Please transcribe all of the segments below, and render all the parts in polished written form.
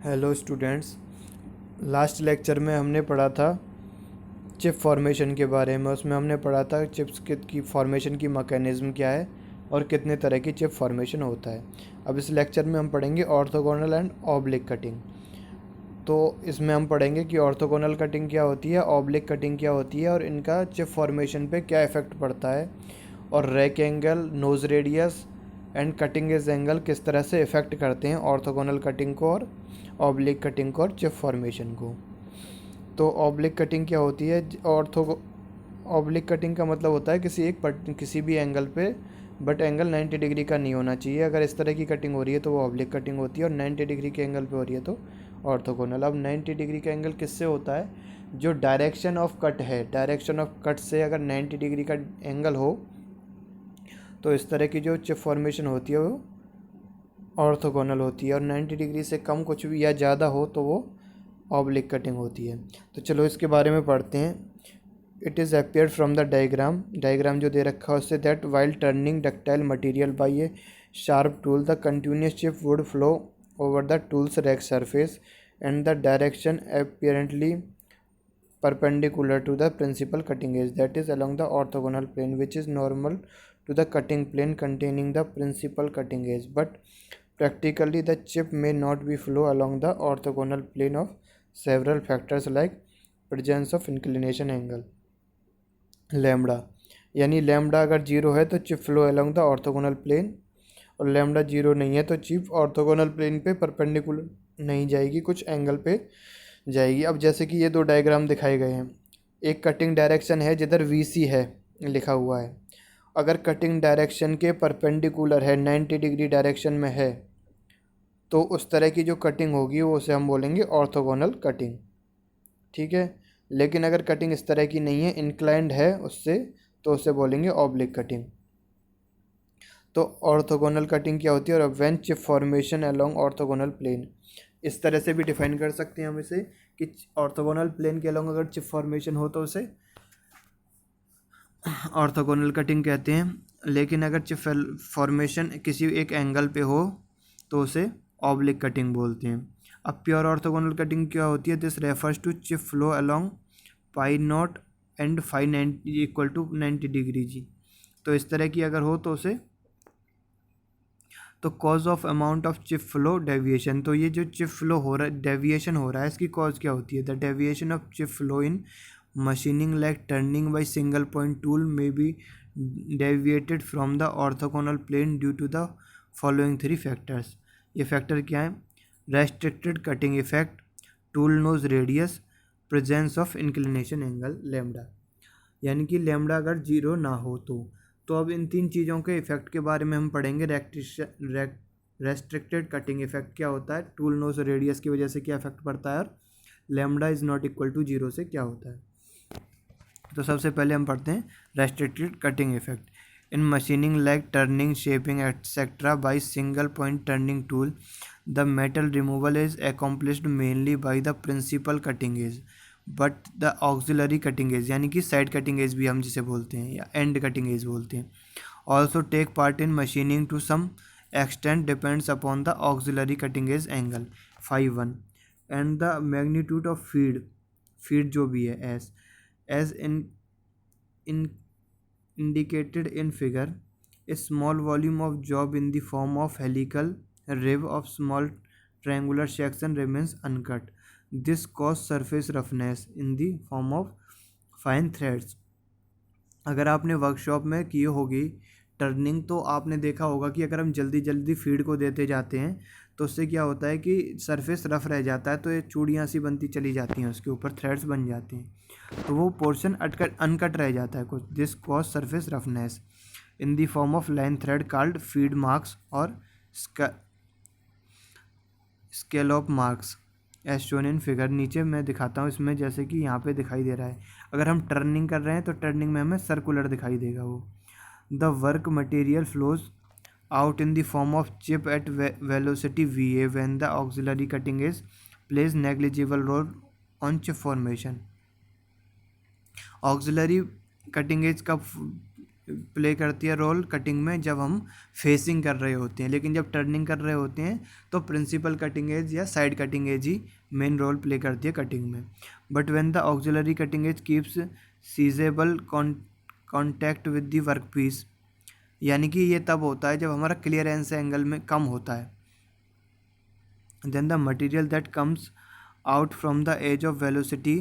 Hello students. Last lecture में हमने पढ़ा था चिप फॉर्मेशन के बारे में। उसमें हमने पढ़ा था चिप्स की फॉर्मेशन की मैकेनिज़्म क्या है और कितने तरह की चिप फॉर्मेशन होता है। अब इस लेक्चर में हम पढ़ेंगे ऑर्थोगोनल एंड ऑब्लिक कटिंग। तो इसमें हम पढ़ेंगे कि ऑर्थोगोनल कटिंग क्या होती है, ऑब्लिक कटिंग क्या होती है और इनका चिप फॉर्मेशन पे क्या इफ़ेक्ट पड़ता है, और rake angle, nose radius and cutting edge angle किस तरह से इफ़ेक्ट करते हैं ऑर्थोगोनल कटिंग को और ऑब्लिक कटिंग को और चिप फॉर्मेशन को। तो ऑब्लिक कटिंग क्या होती है? ऑब्लिक कटिंग का मतलब होता है किसी भी एंगल पे, बट एंगल 90 डिग्री का नहीं होना चाहिए। अगर इस तरह की कटिंग हो रही है तो वो ऑब्लिक कटिंग होती है, और 90 डिग्री के एंगल पे हो रही है तो ऑर्थोगोनल। अब 90 डिग्री का एंगल किससे होता है? जो डायरेक्शन ऑफ कट है, डायरेक्शन ऑफ कट से अगर 90 डिग्री का एंगल हो तो इस तरह की जो चिप फॉर्मेशन होती है वो ऑर्थोगोनल होती है, और 90 डिग्री से कम कुछ भी या ज़्यादा हो तो वो ऑब्लिक कटिंग होती है। तो चलो इसके बारे में पढ़ते हैं। It is appear from the diagram जो दे रखा है उससे, that while turning ductile material by A sharp tool the continuous chip would flow over the tools rack surface and the direction apparently perpendicular to the principal cutting edge, that is along the orthogonal plane, which is normal to the cutting plane containing the principal cutting edge, but practically the chip may not be flow along the orthogonal plane of several factors like presence of inclination angle lambda. यानी lambda अगर zero है तो chip flow along the orthogonal plane, और lambda zero नहीं है तो chip orthogonal plane पे perpendicular नहीं जाएगी, कुछ एंगल पे जाएगी। अब जैसे कि ये दो डायग्राम दिखाए गए हैं, एक कटिंग डायरेक्शन है जिधर VC है लिखा हुआ है। अगर कटिंग डायरेक्शन के परपेंडिकुलर है, 90 डिग्री डायरेक्शन में है, तो उस तरह की जो कटिंग होगी वो उसे हम बोलेंगे ऑर्थोगोनल कटिंग। ठीक है। लेकिन अगर कटिंग इस तरह की नहीं है, इंक्लाइंड है उससे, तो उसे बोलेंगे ऑब्लिक कटिंग। तो ऑर्थोगोनल कटिंग क्या होती है? और when chip formation along orthogonal plane, इस तरह से भी डिफाइन कर सकते हैं हम इसे कि ऑर्थोगोनल प्लेन के अलोंग अगर चिप फॉर्मेशन हो तो उसे ऑर्थोगोनल कटिंग कहते हैं। लेकिन अगर चिप फॉर्मेशन किसी एक एंगल पे हो तो उसे ऑब्लिक कटिंग बोलते हैं। अब प्योर ऑर्थोगोनल कटिंग क्या होती है? This refers to chip flow along pi naught and phi 90 equal to 90 degree जी। तो इस तरह की अगर हो तो उसे, तो cause of amount of chip flow deviation, तो ये जो चिप फ्लो हो रहा है, डेविएशन हो रहा है, इसकी कॉज क्या होती है? The deviation of chip flow in machining like turning by single point tool may be deviated from the orthogonal plane due to the following three factors. ये फैक्टर क्या है? Restricted cutting effect, tool nose radius, presence of inclination angle lambda. यानी कि lambda अगर zero ना हो तो अब इन तीन चीज़ों के इफेक्ट के बारे में हम पढ़ेंगे। रेस्ट्रिक्टेड कटिंग इफेक्ट क्या होता है, टूल नोज रेडियस की वजह से क्या इफेक्ट पड़ता है, और lambda is not equal to zero से क्या होता है। तो सबसे पहले हम पढ़ते हैं restricted cutting effect. In machining like turning, shaping etcetera by single point turning tool, the metal removal is accomplished mainly by the principal cutting edge, but the auxiliary cutting edge, यानी कि साइड कटिंग एज भी हम जिसे बोलते हैं या and cutting edge बोलते हैं, also take part in machining to some extent depends upon the auxiliary cutting edge angle phi 1 and the magnitude of feed जो भी है as in indicated in figure. A small volume of job in the form of helical rib of small triangular section remains uncut. This causes surface roughness in the form of fine threads. अगर आपने workshop में की होगी turning तो आपने देखा होगा कि अगर हम जल्दी जल्दी फीड को देते जाते हैं तो उससे क्या होता है कि सरफेस रफ रह जाता है, तो ये चूड़ियाँ सी बनती चली जाती हैं, उसके ऊपर थ्रेड्स बन जाते हैं, तो वो पोर्शन अनकट रह जाता है कुछ। This cause surface roughness in the form of line thread called feed marks और scallop marks as shown in figure. नीचे मैं दिखाता हूँ इसमें, जैसे कि यहाँ पे दिखाई दे रहा है, अगर हम टर्निंग कर रहे हैं तो टर्निंग में हमें सर्कुलर दिखाई देगा वो। The work material flows out in the form of chip at velocity VA when the auxiliary cutting edge plays negligible role on chip formation. Auxiliary cutting as का प्ले करती है रोल कटिंग में जब हम facing कर रहे होते हैं, लेकिन जब टर्निंग कर रहे होते हैं तो प्रिंसिपल कटिंग एज या साइड कटिंग एज ही मेन रोल प्ले करती है कटिंग में। But when the auxiliary cutting edge keeps sizeable contact with the work piece, यानी कि ये तब होता है जब हमारा क्लियरेंस एंगल में कम होता है। Then the material that comes out from the edge of velocity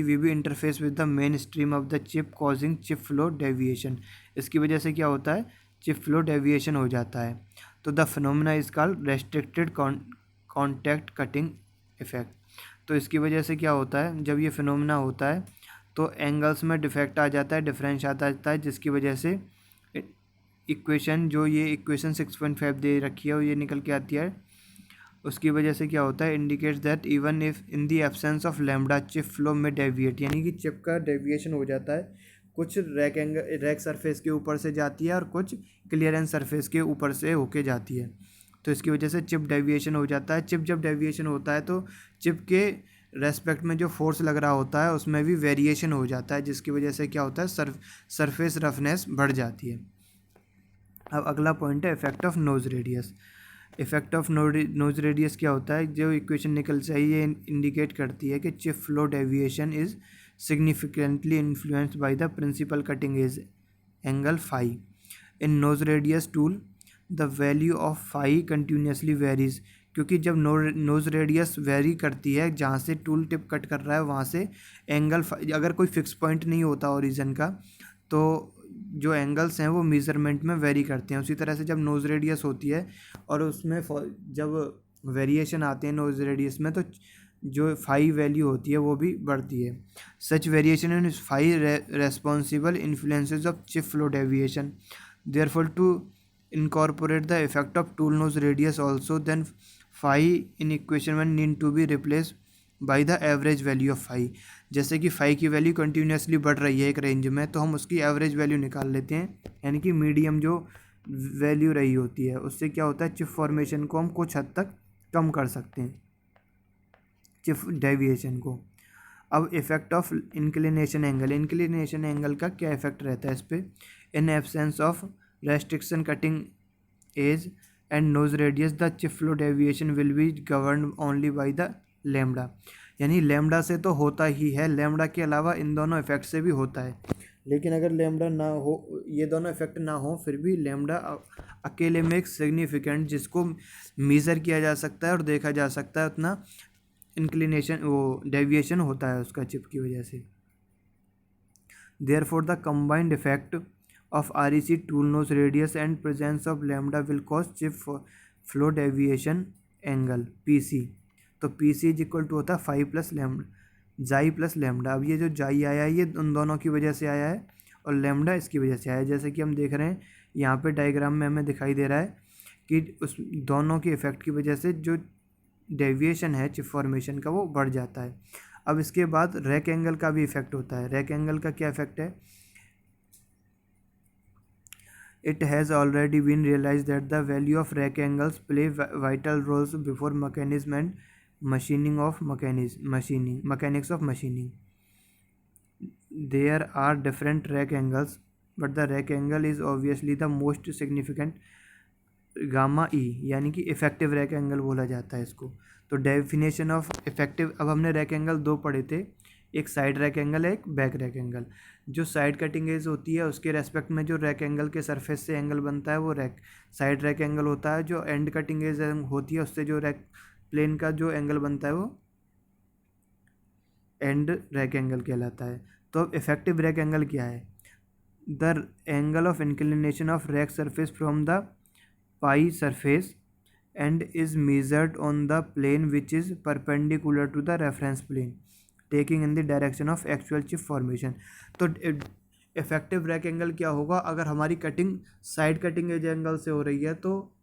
will be interface with the main stream of the chip causing chip flow deviation। इसकी वजह से क्या होता है, चिप फ्लो डेविएशन हो जाता है। तो the phenomena is called restricted contact cutting effect. तो इसकी वजह से क्या होता है, जब ये फिनोमेना होता है तो एंगल्स में डिफेक्ट आ जाता है, डिफरेंस आ जाता है, जिसकी वजह से इक्वेशन जो ये इक्वेशन 6.5 दे रखी है वो ये निकल के आती है। उसकी वजह से क्या होता है, indicates that even if in the absence of lambda chip flow में डेविएट, यानी कि चिप का डेविएशन हो जाता है, कुछ रैक सरफेस के ऊपर से जाती है और कुछ क्लियरेंस सरफेस के ऊपर से होके जाती है। तो इसकी वजह से चिप डेविएशन हो जाता है। चिप जब डेविएशन होता है तो चिप के रेस्पेक्ट में जो फोर्स लग रहा होता है उसमें भी वेरिएशन हो जाता है, जिसकी वजह से क्या होता है, सरफेस रफनेस बढ़ जाती है। अब अगला पॉइंट है effect of nose radius. Effect of nose radius क्या होता है, जो इक्वेशन निकल से ये इंडिकेट करती है कि chip flow deviation is significantly influenced by the principal cutting edge angle phi. In nose radius tool the value of phi continuously varies, क्योंकि जब नोज रेडियस वेरी करती है, जहाँ से टूल टिप कट कर रहा है वहाँ से एंगल, अगर कोई फिक्स पॉइंट नहीं होता ओरिजिन का, तो जो एंगल्स हैं वो मेज़रमेंट में वेरी करते हैं। उसी तरह से जब नोज़ रेडियस होती है और उसमें जब वेरिएशन आते हैं नोज़ रेडियस में, तो जो फाई वैल्यू होती है वो भी बढ़ती है। Such variation in phi responsible influences of chip flow deviation, therefore to incorporate the effect of tool nose radius also, then phi in equation 1 need to be replaced by the average value of phi। जैसे कि phi की value continuously बढ़ रही है एक range में, तो हम उसकी एवरेज वैल्यू निकाल लेते हैं, यानी कि मीडियम जो वैल्यू रही होती है उससे क्या होता है, चिप फॉर्मेशन को हम कुछ हद तक कम कर सकते हैं, चिप डेविएशन को। अब effect of inclination angle. Inclination angle का क्या इफेक्ट रहता है इस पर, in absence of restriction cutting edge and nose radius the chip flow deviation will be governed only by the lambda। यानी लैम्डा से तो होता ही है, लैम्डा के अलावा इन दोनों इफेक्ट से भी होता है, लेकिन अगर लैम्डा ना हो, ये दोनों इफेक्ट ना हो, फिर भी लैम्डा अकेले में एक सिग्निफिकेंट जिसको मेज़र किया जा सकता है और देखा जा सकता है, उतना इंक्लिनेशन वो डेविएशन होता है उसका चिप की वजह से। Therefore the combined effect of REC tool nose radius and presence of lambda will cause chip flow deviation angle PC। तो PC इज इक्वल टू होता है फाई प्लस लैम्डा, जाई प्लस लैम्डा। अब ये जो जाई आया है ये उन दोनों की वजह से आया है और लैम्डा इसकी वजह से आया है। जैसे कि हम देख रहे हैं यहाँ पे डायग्राम में हमें दिखाई दे रहा है कि उस दोनों के इफेक्ट की वजह से जो डेविएशन है चिप फॉर्मेशन का वो बढ़ जाता है। अब इसके बाद रैक एंगल का भी इफेक्ट होता है। रैक एंगल का क्या इफेक्ट है, it has already been realized that the value of rack angles play vital roles before mechanism and mechanics of machining। There are different rack angles, but the rack angle is obviously the most significant, gamma E, यानी कि effective rake angle बोला जाता है इसको। तो definition of effective, अब हमने rack angle दो पढ़े थे, एक साइड रैक एंगल है, एक बैक रैक एंगल। जो साइड कटिंग एज होती है उसके रेस्पेक्ट में जो रैक एंगल के सरफेस से एंगल बनता है वो साइड रैक एंगल होता है। जो एंड कटिंग एज होती है उससे जो रैक प्लेन का जो एंगल बनता है वो एंड रैक एंगल कहलाता है। तो अब इफेक्टिव रैक एंगल क्या है, the angle of inclination of rake surface from the pi surface and is measured on the plane which is perpendicular to the reference plane taking in the direction of actual chip formation. तो effective rake angle क्या होगा, अगर हमारी cutting side cutting edge angle से हो रही है तो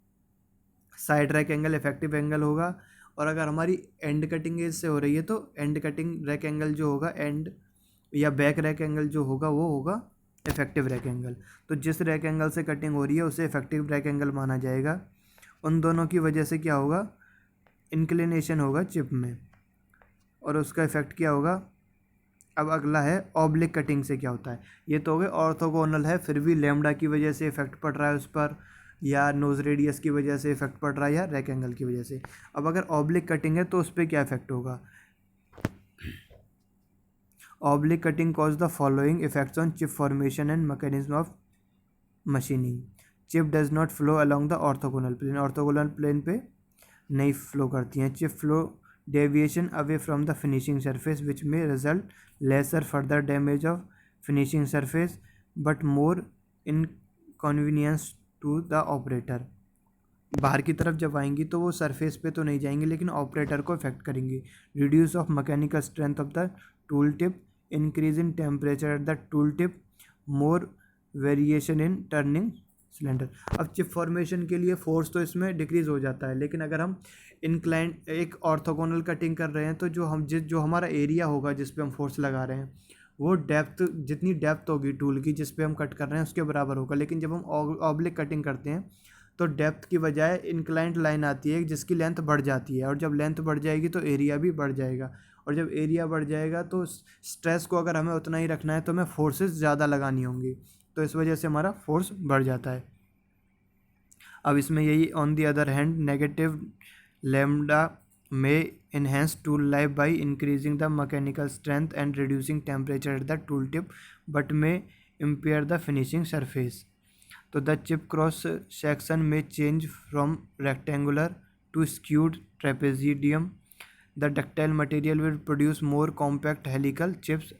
side rake angle effective angle होगा, और अगर हमारी एंड कटिंग एज से हो रही है तो एंड कटिंग रैक एंगल जो होगा, एंड या बैक रैक एंगल जो होगा वो होगा इफेक्टिव रैक एंगल। तो जिस रैक एंगल से कटिंग हो रही है उसे इफेक्टिव रैक एंगल माना जाएगा। उन दोनों की वजह से क्या होगा, इंक्लिनेशन होगा चिप में, और उसका इफेक्ट क्या होगा, अब अगला है ऑब्लिक कटिंग से क्या होता है। ये तो हो गए ऑर्थोगोनल है, फिर भी लैम्डा की वजह से इफेक्ट पड़ रहा है उस पर, या नोज रेडियस की वजह से इफेक्ट पड़ रहा है, या रेक्टेंगल की वजह से। अब अगर ऑब्लिक कटिंग है तो उस पर क्या इफेक्ट होगा। Oblique cutting cause the following effects on chip formation and mechanism of machining. Chip does not flow along the orthogonal plane, orthogonal plane पे नहीं फ्लो करती हैं। Chip flow deviation away from the finishing surface which में result lesser further damage of finishing surface but more inconvenience to the operator. बाहर की तरफ जब आएंगी तो वो सरफेस पे तो नहीं जाएंगी लेकिन ऑपरेटर को इफेक्ट करेंगी। Reduce of mechanical strength of the tool tip, increase in temperature at the tool tip, more variation in turning cylinder. अब चिप फॉर्मेशन के लिए फोर्स तो इसमें डिक्रीज हो जाता है, लेकिन अगर हम इंक्लाइन एक ऑर्थोगोनल कटिंग कर रहे हैं तो जो हमारा एरिया होगा जिस पे हम फोर्स लगा रहे हैं वो डेप्थ, जितनी डेप्थ होगी टूल की जिस पे हम कट कर रहे हैं उसके बराबर होगा। लेकिन जब हम ऑब्लिक कटिंग करते हैं तो डेप्थ की बजाय इंक्लाइंट लाइन आती है जिसकी लेंथ बढ़ जाती है, और जब लेंथ बढ़ जाएगी तो एरिया भी बढ़ जाएगा, और जब एरिया बढ़ जाएगा तो स्ट्रेस को अगर हमें उतना ही रखना है तो हमें फोर्सेस ज़्यादा लगानी होंगी, तो इस वजह से हमारा फोर्स बढ़ जाता है। अब इसमें यही on the other hand negative lambda में enhance tool life by increasing the mechanical strength and reducing temperature at the tool tip but may impair the finishing surface. तो द चिप क्रॉस सेक्शन में change from rectangular to skewed trapezium. The ductile material will produce more compact helical chips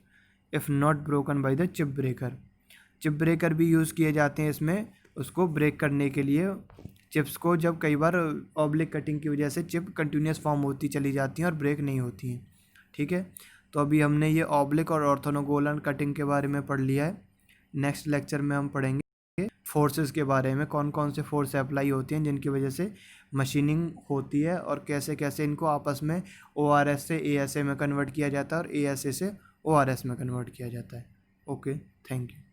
if not broken by the chip breaker. Chip breaker भी use किए जाते हैं इसमें, उसको break करने के लिए चिप्स को, जब कई बार ऑब्लिक कटिंग की वजह से चिप कंटिन्यूस फॉर्म होती चली जाती हैं और ब्रेक नहीं होती हैं। ठीक है, तो अभी हमने ये ऑब्लिक और ऑर्थोगोनल कटिंग के बारे में पढ़ लिया है। नेक्स्ट लेक्चर में हम पढ़ेंगे फोर्सेस के बारे में, कौन कौन से फोर्स अप्लाई होती हैं जिनकी वजह से मशीनिंग होती है और कैसे कैसे इनको आपस में ORS से ASA में कन्वर्ट किया जाता है और ASA से ORS में कन्वर्ट किया जाता है। Okay, thank you.